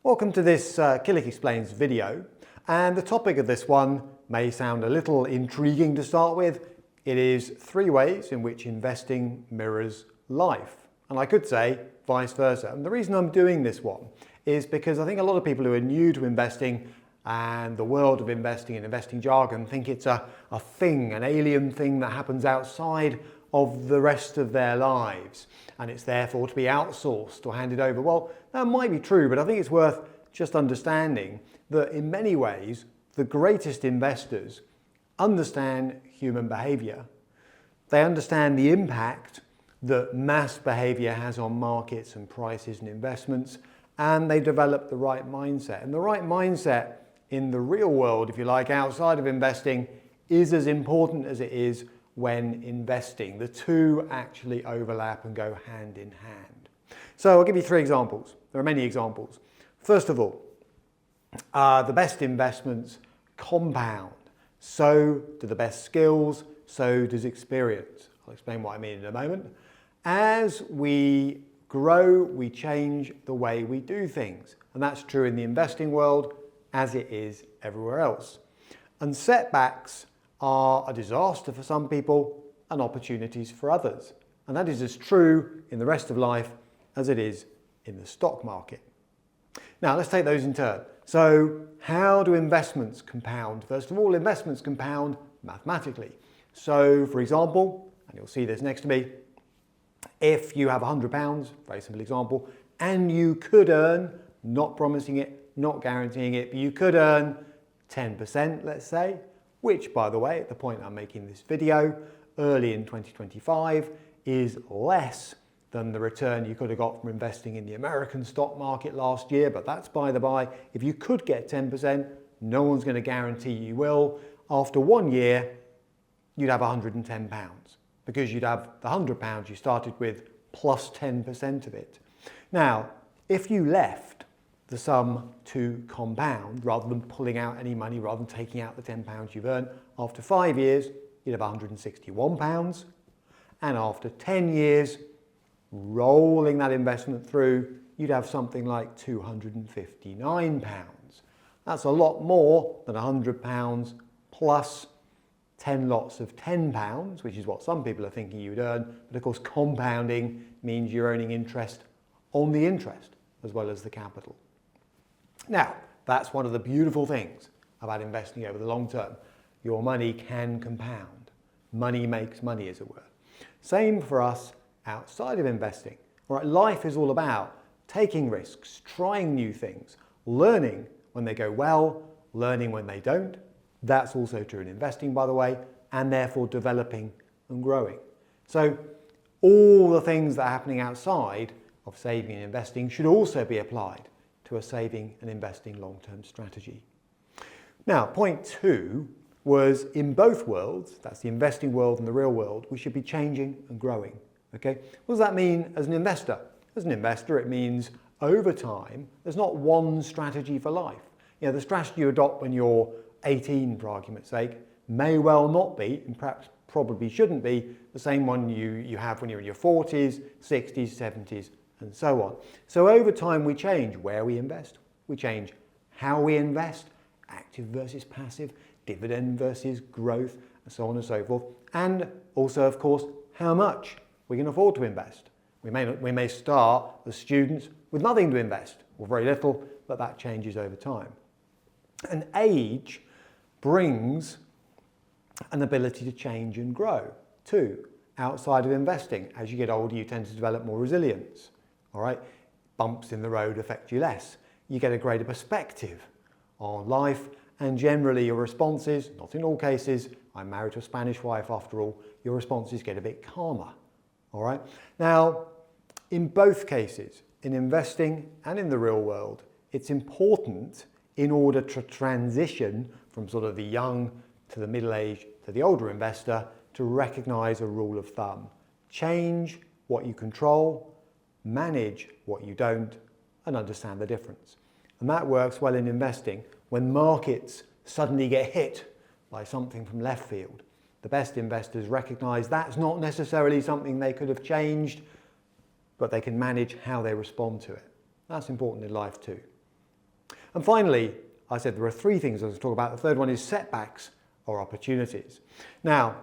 Welcome to this Killick Explains video, and the topic of this one may sound a little intriguing to start with. It is 3 ways in which investing mirrors life, and I could say vice versa. And the reason I'm doing this one is because I think a lot of people who are new to investing and the world of investing and investing jargon think it's a thing, an alien thing that happens outside of the rest of their lives, and it's therefore to be outsourced or handed over. Well, that might be true, but I think it's worth just understanding that in many ways the greatest investors understand human behavior. They understand the impact that mass behavior has on markets and prices and investments, and they develop the right mindset. And the right mindset in the real world, if you like, outside of investing, is as important as it is when investing. The two actually overlap and go hand in hand. So I'll give you 3 examples. There are many examples. First of all, the best investments compound. So do the best skills, so does experience. I'll explain what I mean in a moment. As we grow, we change the way we do things. And that's true in the investing world as it is everywhere else. And setbacks are a disaster for some people and opportunities for others. And that is as true in the rest of life as it is in the stock market. Now let's take those in turn. So how do investments compound? First of all, investments compound mathematically. So for example, and you'll see this next to me, if you have £100, very simple example, and you could earn, not promising it, not guaranteeing it, but you could earn 10%, let's say, which, by the way, at the point I'm making this video, early in 2025, is less than the return you could have got from investing in the American stock market last year, but that's by the by. If you could get 10%, no one's going to guarantee you will. After 1 year, you'd have £110 because you'd have the £100 you started with plus 10% of it. Now, if you left the sum to compound rather than pulling out any money, rather than taking out the £10 you've earned, after 5 years, you'd have £161. And after 10 years, rolling that investment through, you'd have something like £259. That's a lot more than £100 plus 10 lots of £10, which is what some people are thinking you'd earn. But of course, compounding means you're earning interest on the interest as well as the capital. Now, that's one of the beautiful things about investing over the long term. Your money can compound. Money makes money, as it were. Same for us outside of investing. All right, life is all about taking risks, trying new things, learning when they go well, learning when they don't. That's also true in investing, by the way, and therefore developing and growing. So all the things that are happening outside of saving and investing should also be applied to a saving and investing long-term strategy. Now, point 2 was in both worlds, that's the investing world and the real world, we should be changing and growing. Okay? What does that mean as an investor? As an investor, it means over time, there's not one strategy for life. You know, the strategy you adopt when you're 18, for argument's sake, may well not be, and perhaps probably shouldn't be, the same one you have when you're in your 40s, 60s, 70s, and so on. So over time we change where we invest, we change how we invest, active versus passive, dividend versus growth, and so on and so forth. And also, of course, how much we can afford to invest. We may start as students with nothing to invest, or very little, but that changes over time. And age brings an ability to change and grow too, outside of investing. As you get older, you tend to develop more resilience. All right, bumps in the road affect you less. You get a greater perspective on life, and generally your responses, not in all cases, I'm married to a Spanish wife after all, your responses get a bit calmer. All right. Now, in both cases, in investing and in the real world, it's important in order to transition from sort of the young to the middle-aged to the older investor to recognize a rule of thumb. Change what you control, manage what you don't, and understand the difference. And that works well in investing. When markets suddenly get hit by something from left field, the best investors recognize that's not necessarily something they could have changed, but they can manage how they respond to it. That's important in life too. And finally, I said there are three things I was going to talk about. The third one is setbacks or opportunities. Now,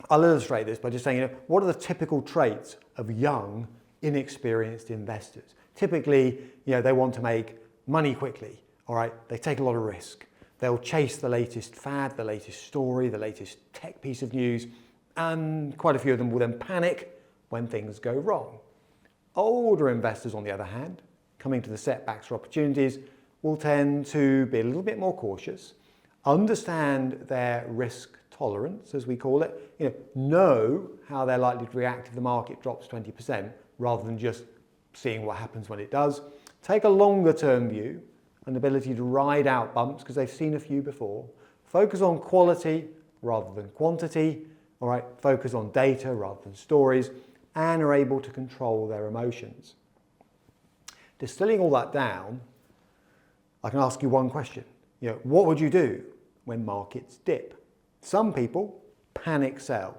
I'll illustrate this by just saying, what are the typical traits of young, inexperienced investors? Typically, they want to make money quickly, all right? They take a lot of risk. They'll chase the latest fad, the latest story, the latest tech piece of news, and quite a few of them will then panic when things go wrong. Older investors, on the other hand, coming to the setbacks or opportunities, will tend to be a little bit more cautious, understand their risk tolerance, as we call it, know how they're likely to react if the market drops 20%, rather than just seeing what happens when it does. Take a longer term view, an ability to ride out bumps because they've seen a few before. Focus on quality rather than quantity, all right? Focus on data rather than stories, and are able to control their emotions. Distilling all that down, I can ask you one question. What would you do when markets dip? Some people panic sell.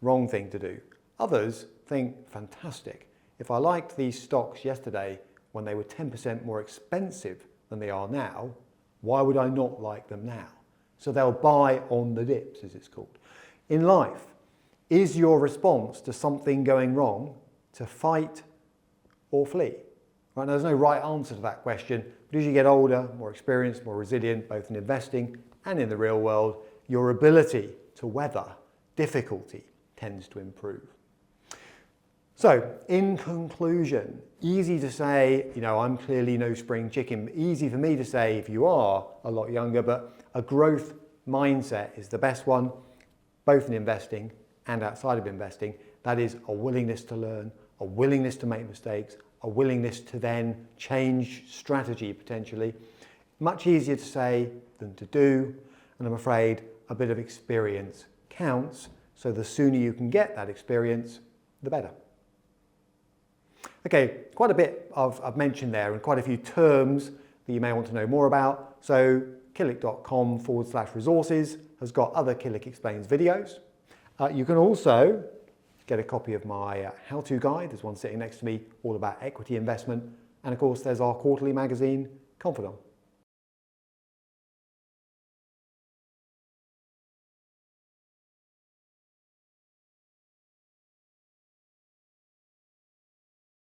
Wrong thing to do. Others think, fantastic. If I liked these stocks yesterday when they were 10% more expensive than they are now, why would I not like them now? So they'll buy on the dips, as it's called. In life, is your response to something going wrong to fight or flee? Right, now, there's no right answer to that question, but as you get older, more experienced, more resilient, both in investing and in the real world, your ability to weather difficulty tends to improve. So, in conclusion, easy to say, I'm clearly no spring chicken. Easy for me to say if you are a lot younger, but a growth mindset is the best one, both in investing and outside of investing. That is a willingness to learn, a willingness to make mistakes, a willingness to then change strategy potentially. Much easier to say than to do, and I'm afraid a bit of experience counts, so the sooner you can get that experience, the better. Okay, quite a bit I've mentioned there, and quite a few terms that you may want to know more about. So killick.com/resources has got other Killick Explains videos. You can also get a copy of my how-to guide. There's one sitting next to me all about equity investment. And of course, there's our quarterly magazine, Confidant.